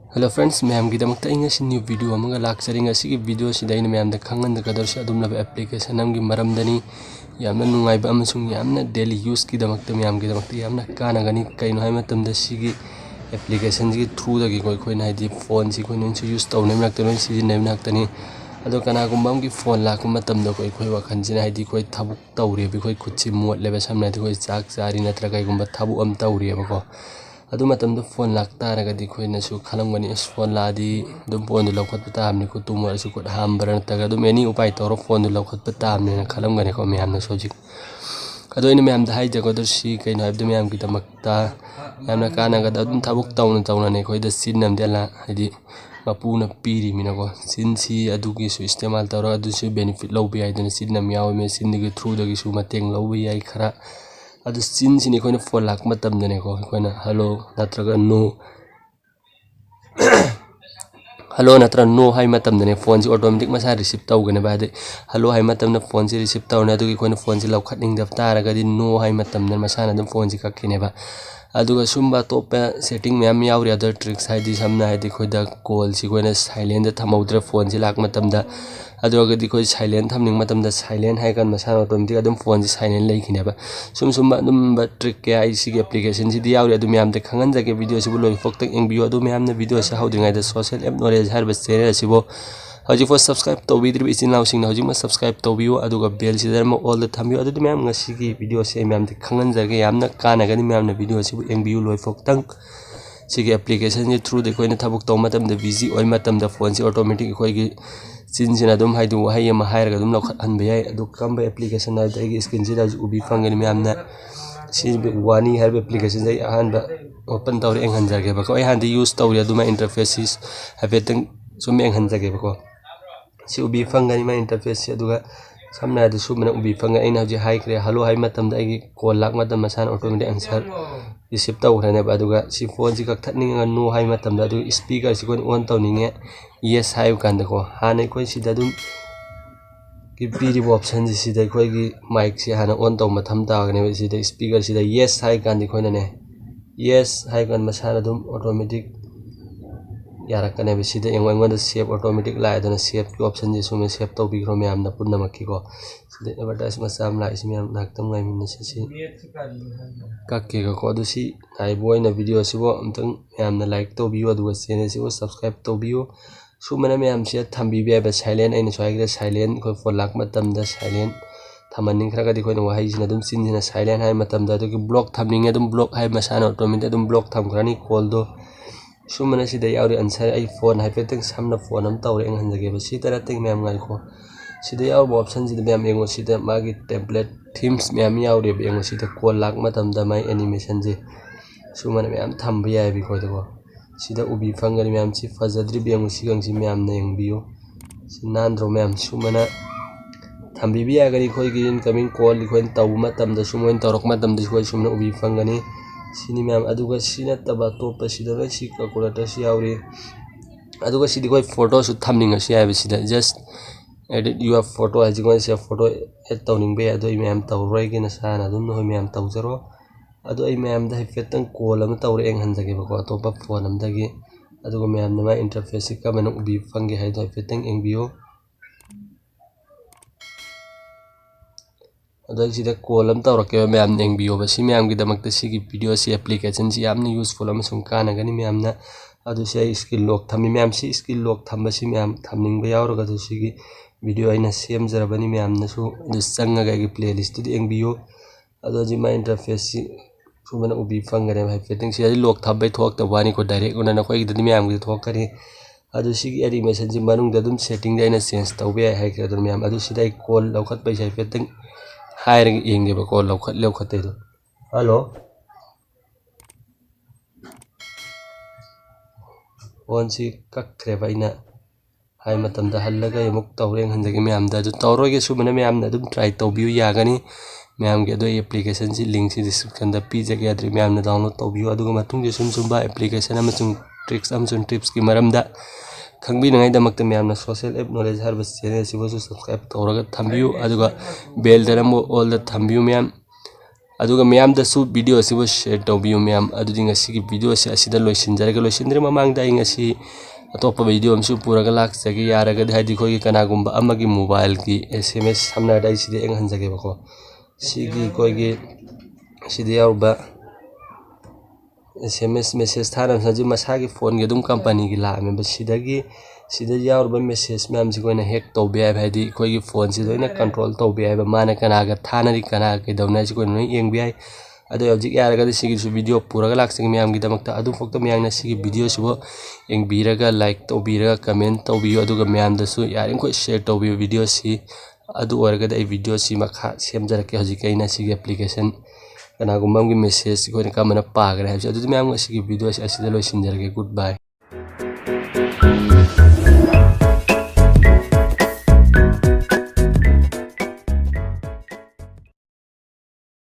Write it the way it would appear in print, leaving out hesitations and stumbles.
Hello friends, मैम गिदमक्ता English new video अमंगा लाक्चरिंग असिगी वीडियो सिदा इन मैम द खंगन द कदरसे अदुम लब एप्लीकेशन अमगी मरमदनी यामना नुंगाइबा अमसुंग यामना डेली यूज की दमक्ता मैम गिदमक्ता यामना कानागनी कइनो हाय मतमदा सिगी एप्लीकेशन जी थ्रू दगी कोई कोई नाइदी फोन सी कोई नसे यूज तौने मक्ता नो सिजिन नक्तनी अदो कनागुम्बा अमगी फोन लाक मतमदा कोई कोई वखन जिना हाइदी कोई थाबुक तौरे बि कोई खुदसी मोटलेबा समना कोई चाक चारी नत्र कइगुम्बा थाबु अम तौरेबको अदु मतमदा फोन लाक्तारगदी खोइनसु खलमगनी एस फोन लादी दुम फोन दु लौखत तामनि को तुमरसु को हामबर नतगा दुम एनी उपाय तौर फोन दु लौखत तामनि खलमगनी को म्यामना सोजिक अदो इन म्याम द हाइ जगदर सी कइनो हाइबद म्याम की दमक्ता यामना कानागद अदुम थाबुक तौन तौन ने खोइद सिनम देला हाइदि मपुना पीरी मिनको सिनसी अदुगी सु इस्तेमाल तौर अदुसु बेनिफिट लौबि आइदन सिनम याव मे सिनदगी थ्रू दगी सु मतेंग लौबि आइ खरा अदु सिनसिनि खोइना फोन लाक मतमदने को खोइना हेलो नत्रगा नो हेलो नत्र नो हाइ मतमदने फोन से ऑटोमेटिक मसा रिसीव तौगने बादे हेलो हाइ मतमना फोन से रिसीव तौने अदुगी खोइना फोन से लौखतनिंग दफ्तारगदी नो हाइ मतमदने मसाना दम फोन से कक्किनेबा अदुगा सुम्बा तोपा सेटिंग मैम यावरी अदर ट्रिक्स हाइदि समना हाइदि खोइदा कॉल सी खोइना साइलेंट द थमौद्र फोन से लाक मतमदा अदुगदी खोइ साइलेंट थमनिंग मतमदा साइलेंट हाइकन मसाना ऑटोमेटिक अदम फोन से साइलेंट लेखिनेबा सुम अदुम ट्रिक के आई सी एप्लीकेशन से यावरी अदु मैम ते खंगन जगे वीडियो से लोइ फोक तक एंबियो अदु मैम ने वीडियो से हाउद्रिंगाइ द सोशल एप नॉलेज हर बस चैनल असिबो हजिफो सब्सक्राइब तौबिद्रि इचिन लाउसिंग हजिमा सब्सक्राइब तौबियो अदुगा बेल सिदरम ऑल द थम्बियो अदु मैम ngasi वीडियो से मैम ते खंगन जगे यामना कानागनि मैम ने वीडियो से एंबियो लोइ फोक तक सिगी एप्लीकेशन के थ्रू दे कोइना थबुक तौ मतम द बिजी ओइ मतम द फोन से ऑटोमेटिक कोइगी चिनसिना दुम हाइदु हाइ मा हाइरगा दुम लखत हनबे याइ अदु कम एप्लीकेशन नाइ दगी स्क्रीन से दाजु उबि फंगनि मैमना सी वानी हर एप्लीकेशन जै अहान ओपन तौर एंग हनजगे बको ai हान यूज तौर अदुमा इंटरफेस हाइफेतंग सुम एंग हनजगे बको सी उबि फंगनि मा इंटरफेस से अदुगा समना द सुमना उबि फंग आइना हजि हाइ क्रे हेलो हाइ मतम द आइगी कॉल लाक मतम मसान ऑटोमेटिक आंसर रिसीव तौरने बादुगा सी फोन से कक्थनिंग नो हाइ मतम द अदु स्पीकर से कोन ऑन तौनिंगे यस हाइ कांद को हाने कोइ सिदा दुम कि पीरी ऑप्शन सिदा कोइगी माइक से हाना ऑन तौ मथम तागने सिदा स्पीकर सिदा यस हाइ कांद कोइना ने यस हाइ कान मसान दुम ऑटोमेटिक यारकने बिसिदा एंगोंगोंद सेव ऑटोमेटिक लाइदना सेव की ऑप्शन जे सुमे सेव तो बिग्रो में आमना पुन्नमक की को सिदा एडवर्टाइज मसाम लाइस में आम नाकतम गाइ मिन से कक्के को दुसी आइ बोइना वीडियो सिबो अमतंग यामना लाइक तो बियो दुगा चैनल सिबो सब्सक्राइब तो बियो सुमना में आम से थंबी बे साइलेंट आइन स्वाइग्रे साइलेंट को फोन लाक मतम द साइलेंट थमनिंग खरा गदि कोइन वहाइ जिना दुम सिनजिना साइलेंट हाइ मतम द दुगी ब्लॉक थमनिंग दुम ब्लॉक हाइ मसाना ऑटोमेटिक दुम ब्लॉक थमखरानी कॉल दो सुमना सिदा यावरी आंसर आई फोन हाइफेतंग सामना फोन अम तौरे एंग हनजगे बसी तरतिंग मैम गाइ को सिदा याव ऑप्शन सिदा मैम एंगो सिदा मागी टेम्पलेट थीम्स मैम यावरी एंगो सिदा कॉल लाक मतम द माइ एनिमेशन जे सुमना मैम थंबि याइ बि को दो सिदा उबि फंगनि मैम सी फजद्रि बेंगो सिगंग सी मैम ने एंगबियो नांद्रो मैम सुमना थंबि बि यागनि खोइगी इनकमिंग कॉल लिखोइन तौ मतम द सुमोइन तौरक मतम द खोइ सुमना उबि फंगनि सिनी मैम अदुगा सिना तबा तोप सिदा रै सी कैलकुलेटर सी यावरी अदुगा सिदी कोइ फोटो सु थमनिंग सी याइ सिदा जस्ट एडिट योर फोटो हाजि कोइ से फोटो एड तौनिंग बे अदु मैम तौरै के नसाना दुम होय मैम तौजरो अदु आई मैम द हाइफेतंग कॉल अम तौरे एंग हनजगे बको अतोपा फोन अम दगी अदुगा मैम नमा इंटरफेस से कमन उबि फंगे हाइ दो हाइफेतंग एंगबियो अदु सिदा कॉल अम तौरके मैम एंगबियो बसी मैम की दमक सिगी वीडियो से एप्लीकेशन से यामना यूजफुल अमसुंग कानागनि मैमना अदु से स्किल लॉक थमी मैम से स्किल लॉक थमबसी मैम थमनिंग बे यावरगा दु सिगी वीडियो आइना सेम जरबनी मैमना सु दु संगगा की प्लेलिस्ट दि एंगबियो अदु जिमा इंटरफेस से सुमना उबि फंगरे हाइफेतंग से लॉक थबै थोक त वानी को डायरेक्ट उना कोइ दि मैम की थोक करी अदु सिगी एनिमेशन से मनुंग ददुम सेटिंग दाइना चेंज तौबे हाइ के अदु मैम अदु सिदा कॉल लौखत पैसा हाइफेतंग हायर येंगे बको लौखत लौखते दो हेलो फोन से कक्खरे बाइना हाइ मतम द हल्लगा यमुक तौरेंग हनजगे मैम द अदु तौरोगे सुमना मैम न दुम ट्राई तौबियो यागनी मैम के अदु एप्लीकेशन से लिंक से डिस्क्रिप्शन द पीजगे अदु मैम न डाउनलोड तौबियो अदुगा मतुंग जे सुमबा एप्लीकेशन अमसुंग ट्रिक्स अमसुंग टिप्स की मरम द खंगबी नंगाइ दमक मैम न सोशल एप नॉलेज हर बस चैनल सिबो सब्सक्राइब तौरगा थंबियो अदुगा बेल दरम ऑल द थंबियो मैम aduga miyam da su video asibo share tawbiyo miyam adudi ngasi video si asida loisinjaraga loisindre mamangda ngasi atop video amsu puraga laksage yaraga hadi khoi kanagumba amagi mobile ki sms samna dai sidi eng hanjage bako sigi koigi sidi yauba sms message thana saji masagi phone ge dum company gi la me basidagi sida yauba message ma'am ji koina hack tawbe ai hadi koigi phone si doina control tawbe ai ba mana kanaga thana ri kana ke dawna ji koina yengbi ai ado object yaraga sigi su video puraga laksage miyam gi damakta adu fokta miyang na sigi video subo yengbi like tawbiraga comment tawbiyo aduga miyam da su yarin ko share tawbiyo video si adu oraga dai video si makha semjarake hojik kaina sigi application kanagumba gi message ko ni kamana pagre adu miyam sigi video si asida loisinjarage goodbye.